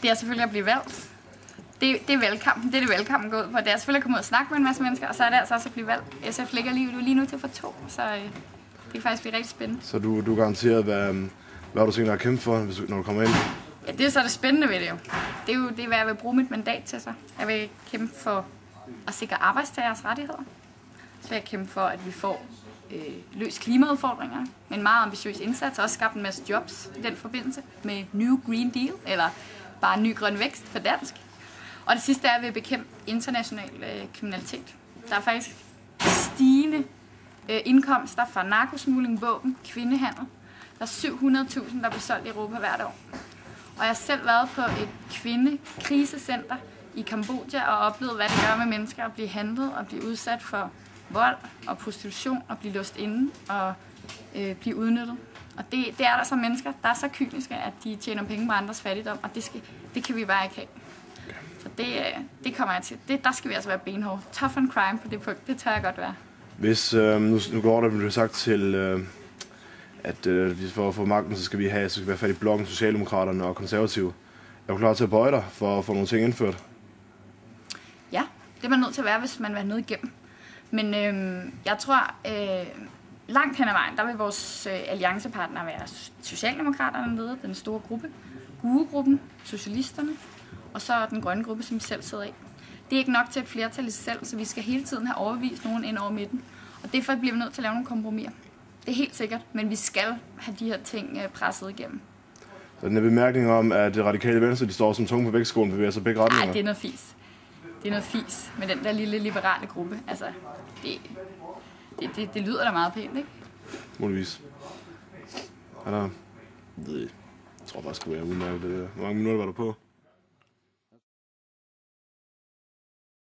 Det er selvfølgelig at blive valgt. Det er valgkampen. Det er det valgkampen går ud på. Det er selvfølgelig at komme ud og snakke med en masse mennesker, og så er det altså også at blive valgt. SF ligger lige nu til for 2, så det kan faktisk blive rigtig spændende. Så du garanterer, hvad du tænker at kæmpe for, når du kommer ind? Ja, det er så det spændende ved det jo. Det er jo det, hvad jeg vil bruge mit mandat til så. Jeg vil kæmpe for at sikre arbejdstagers rettigheder. Så vil jeg kæmpe for, at vi får løst klimaudfordringer med en meget ambitiøs indsats, og også skabt en masse jobs i den forbindelse med New Green Deal, eller bare ny grøn vækst for dansk. Og det sidste er, at vi bekæmpe international kriminalitet. Der er faktisk stigende indkomster fra narkosmugling, våben, kvindehandel. Der er 700.000, der bliver solgt i Europa hvert år. Og jeg har selv været på et kvindekrisecenter i Kambodja og oplevet, hvad det gør med mennesker at blive handlet og blive udsat for vold og prostitution og blive låst inde og blive udnyttet. Og det er der så mennesker, der er så kyniske, at de tjener penge på andres fattigdom, og det kan vi bare ikke have. Så det kommer jeg til. Der skal vi altså være benhårde. Tough on crime på det punkt, det tør jeg godt være. Hvis nu går der blev sagt til, at for at få magten, så skal vi være fat i blokken, Socialdemokraterne og Konservative. Er du klar til at bøje dig for at få nogle ting indført? Ja, det er man nødt til at være, hvis man vil have noget igennem. Men jeg tror, langt hen ad vejen, der vil vores alliancepartnere være Socialdemokraterne leder, den store gruppe, GUE-gruppen, Socialisterne, og så den grønne gruppe, som vi selv sidder i. Det er ikke nok til et flertal i sig selv, så vi skal hele tiden have overbevist nogen ind over midten. Og derfor bliver vi nødt til at lave nogle kompromiser. Det er helt sikkert, men vi skal have de her ting presset igennem. Så den er bemærkning om, at det radikale venstre, de står som tunge på vægtskålen, bevæger sig begge retninger? Nej, det er noget fis. Det er noget fis med den der lille liberale gruppe. Altså, det lyder da meget pænt, ikke? Muligvis. Jeg tror faktisk, det skulle være udmærket. Hvor mange minutter var du på?